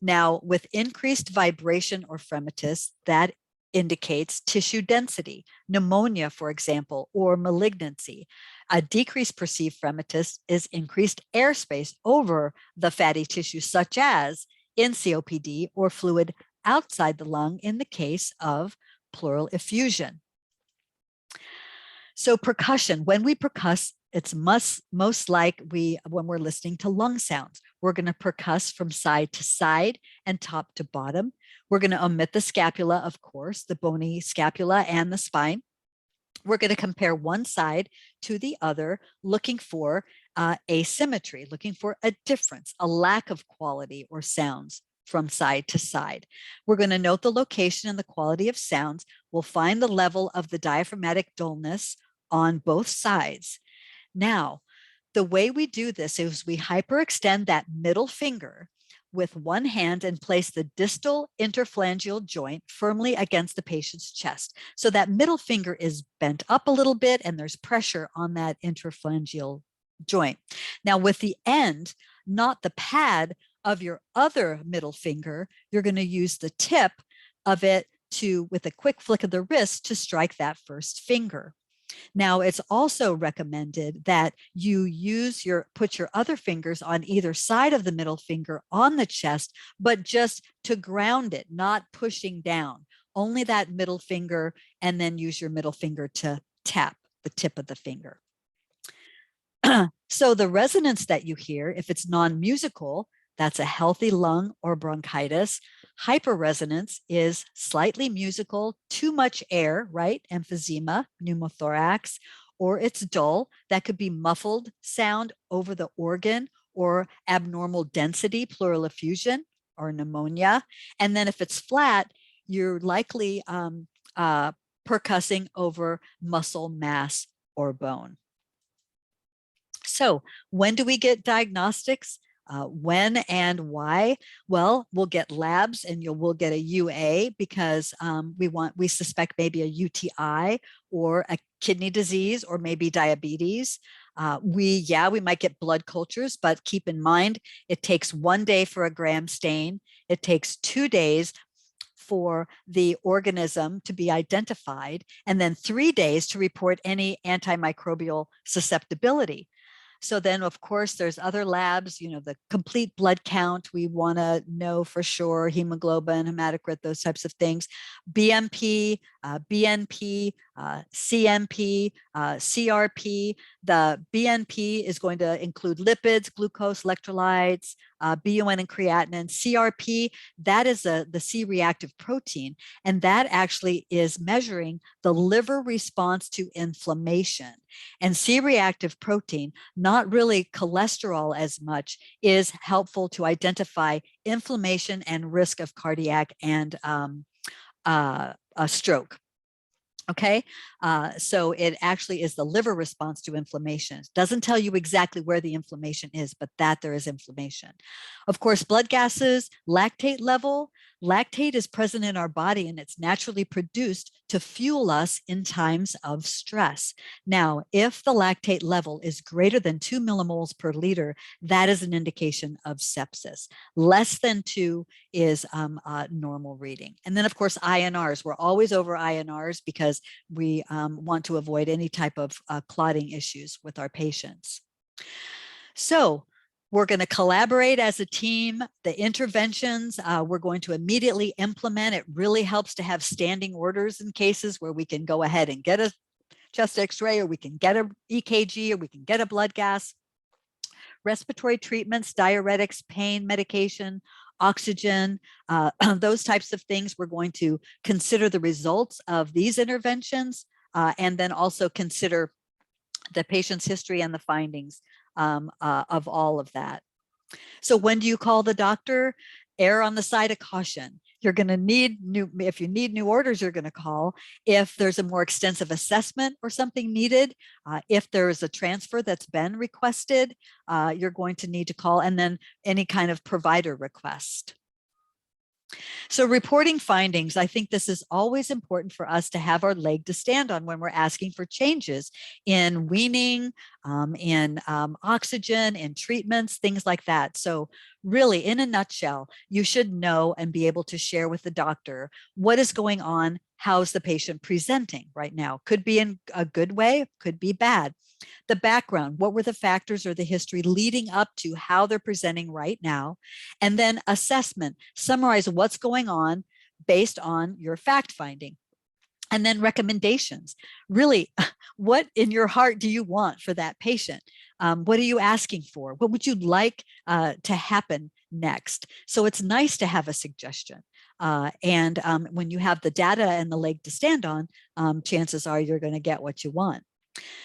Now, with increased vibration or fremitus, that indicates tissue density, pneumonia, for example, or malignancy. A decreased perceived fremitus is increased airspace over the fatty tissue, such as in COPD or fluid outside the lung in the case of pleural effusion. So percussion, when we percuss, it's most like when we're listening to lung sounds. We're going to percuss from side to side and top to bottom. We're going to omit the scapula, of course, the bony scapula and the spine. We're going to compare one side to the other, looking for asymmetry, looking for a difference, a lack of quality or sounds from side to side. We're going to note the location and the quality of sounds. We'll find the level of the diaphragmatic dullness on both sides. Now, the way we do this is we hyperextend that middle finger with one hand and place the distal interphalangeal joint firmly against the patient's chest. So that middle finger is bent up a little bit and there's pressure on that interphalangeal joint. Now with the end, not the pad of your other middle finger, you're going to use the tip of it with a quick flick of the wrist to strike that first finger. Now, it's also recommended that you put your other fingers on either side of the middle finger on the chest, but just to ground it, not pushing down, only that middle finger, and then use your middle finger to tap the tip of the finger. So the resonance that you hear, if it's non-musical, that's a healthy lung or bronchitis. Hyperresonance is slightly musical, too much air, right? Emphysema, pneumothorax, or it's dull. That could be muffled sound over the organ or abnormal density, pleural effusion, or pneumonia. And then if it's flat, you're likely percussing over muscle mass or bone. So when do we get diagnostics? When and why? Well, we'll get labs and we will get a UA because we suspect maybe a UTI or a kidney disease or maybe diabetes. We might get blood cultures, but keep in mind, it takes 1 day for a gram stain. It takes 2 days for the organism to be identified, and then 3 days to report any antimicrobial susceptibility. So then, of course, there's other labs, the complete blood count. We want to know for sure, hemoglobin, hematocrit, those types of things. BMP, BNP, CMP, CRP. The BNP is going to include lipids, glucose, electrolytes, BUN and creatinine. CRP, that is the C-reactive protein, and that actually is measuring the liver response to inflammation. And C-reactive protein, not really cholesterol as much, is helpful to identify inflammation and risk of cardiac and a stroke. Okay, so it actually is the liver response to inflammation. It doesn't tell you exactly where the inflammation is, but that there is inflammation. Of course, blood gases, lactate level. Lactate is present in our body and it's naturally produced to fuel us in times of stress. Now, if the lactate level is greater than 2 millimoles per liter, that is an indication of sepsis. Less than 2 is normal reading. And then, of course, INRs. We're always over INRs because we want to avoid any type of clotting issues with our patients. So we're going to collaborate as a team. The interventions we're going to immediately implement. It really helps to have standing orders in cases where we can go ahead and get a chest x-ray, or we can get a EKG, or we can get a blood gas. Respiratory treatments, diuretics, pain medication, oxygen, those types of things. We're going to consider the results of these interventions and then also consider the patient's history and the findings of all of that. So when do you call the doctor? Err on the side of caution. You're going to need if you need new orders, you're going to call. If there's a more extensive assessment or something needed, if there is a transfer that's been requested, you're going to need to call, and then any kind of provider request. So reporting findings, I think this is always important for us to have our leg to stand on when we're asking for changes in weaning, in oxygen, in treatments, things like that. So really, in a nutshell, you should know and be able to share with the doctor what is going on, how's the patient presenting right now. Could be in a good way, could be bad. The background, what were the factors or the history leading up to how they're presenting right now, and then assessment, summarize what's going on based on your fact finding. And then recommendations. Really, what in your heart do you want for that patient? What are you asking for? What would you like to happen next? So it's nice to have a suggestion. And when you have the data and the leg to stand on, chances are you're going to get what you want.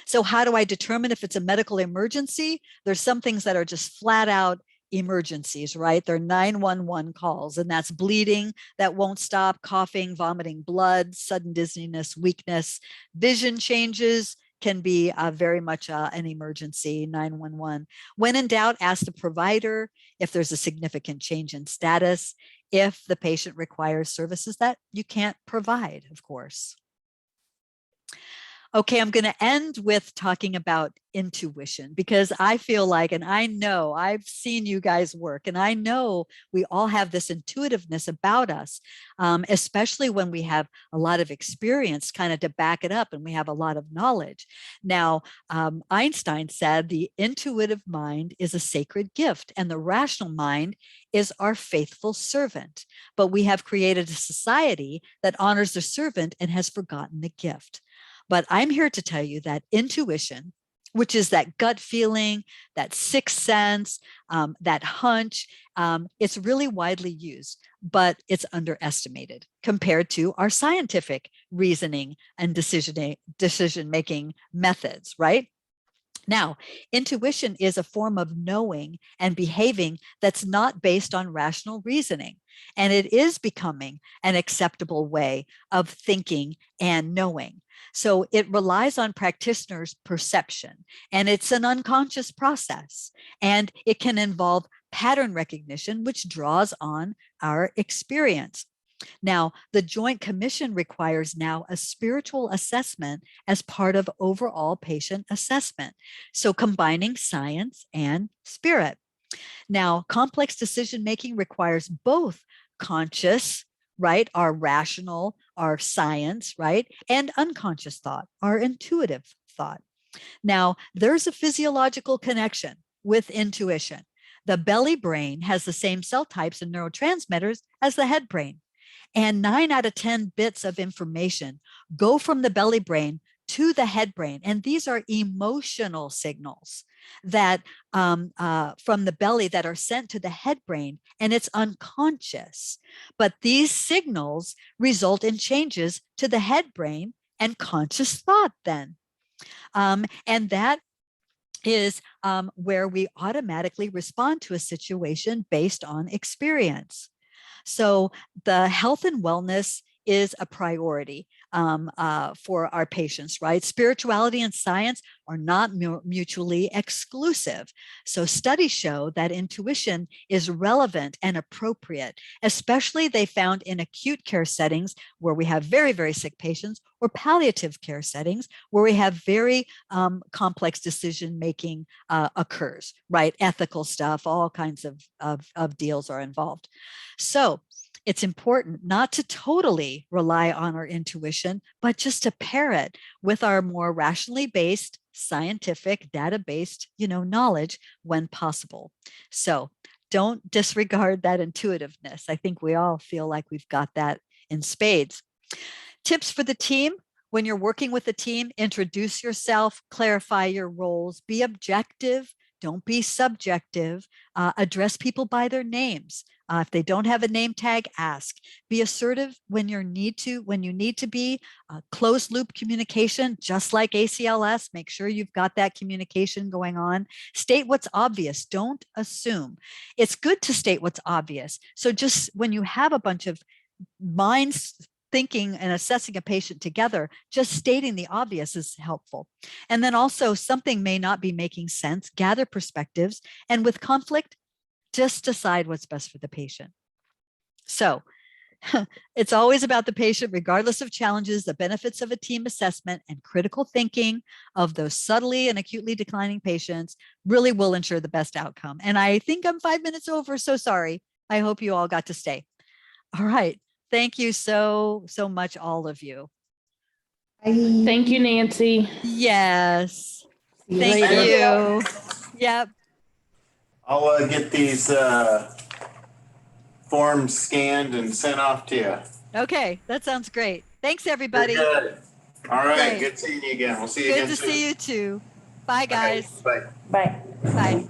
So how do I determine if it's a medical emergency? There's some things that are just flat out emergencies, right? They're 911 calls, and that's bleeding that won't stop, coughing, vomiting blood, sudden dizziness, weakness, vision changes can be very much an emergency, 911. When in doubt, ask the provider if there's a significant change in status, if the patient requires services that you can't provide, of course. Okay, I'm going to end with talking about intuition, because I feel like, and I know I've seen you guys work, and I know we all have this intuitiveness about us, especially when we have a lot of experience kind of to back it up and we have a lot of knowledge. Now, Einstein said the intuitive mind is a sacred gift and the rational mind is our faithful servant. But we have created a society that honors the servant and has forgotten the gift. But I'm here to tell you that intuition, which is that gut feeling, that sixth sense, that hunch, it's really widely used, but it's underestimated compared to our scientific reasoning and decision-making methods, right? Now, intuition is a form of knowing and behaving that's not based on rational reasoning, and it is becoming an acceptable way of thinking and knowing. So it relies on practitioners' perception, and it's an unconscious process, and it can involve pattern recognition, which draws on our experience. Now, the Joint Commission requires now a spiritual assessment as part of overall patient assessment. So combining science and spirit. Now, complex decision-making requires both conscious, right, our rational, our science, right, and unconscious thought, our intuitive thought. Now, there's a physiological connection with intuition. The belly brain has the same cell types and neurotransmitters as the head brain. And 9 out of 10 bits of information go from the belly brain to the head brain. And these are emotional signals that from the belly that are sent to the head brain, and it's unconscious. But these signals result in changes to the head brain and conscious thought then. And that is where we automatically respond to a situation based on experience. So the health and wellness is a priority for our patients, right? Spirituality and science are not mutually exclusive. So studies show that intuition is relevant and appropriate, especially they found in acute care settings where we have very, very sick patients, or palliative care settings where we have very complex decision-making occurs, right? Ethical stuff, all kinds of deals are involved. So it's important not to totally rely on our intuition, but just to pair it with our more rationally based, scientific, data-based, knowledge when possible. So don't disregard that intuitiveness. I think we all feel like we've got that in spades. Tips for the team. When you're working with a team, introduce yourself, clarify your roles, be objective, don't be subjective, address people by their names. If they don't have a name tag, ask. Be assertive when you need to be. Closed loop communication, just like ACLS, make sure you've got that communication going on. State what's obvious, don't assume. It's good to state what's obvious. So just when you have a bunch of minds thinking and assessing a patient together, just stating the obvious is helpful. And then also something may not be making sense, gather perspectives, and with conflict, just decide what's best for the patient. So it's always about the patient, regardless of challenges, the benefits of a team assessment and critical thinking of those subtly and acutely declining patients really will ensure the best outcome. And I think I'm 5 minutes over, so sorry. I hope you all got to stay. All right. Thank you so much, all of you. Thank you, Nancy. Yes. Thank later. you. Yep. I'll get these forms scanned and sent off to you. Okay, that sounds great. Thanks, You're everybody. good. All right, Great. good seeing you again. We'll see you Good again to soon. see you too. Bye, Okay, guys. bye. Bye. Bye.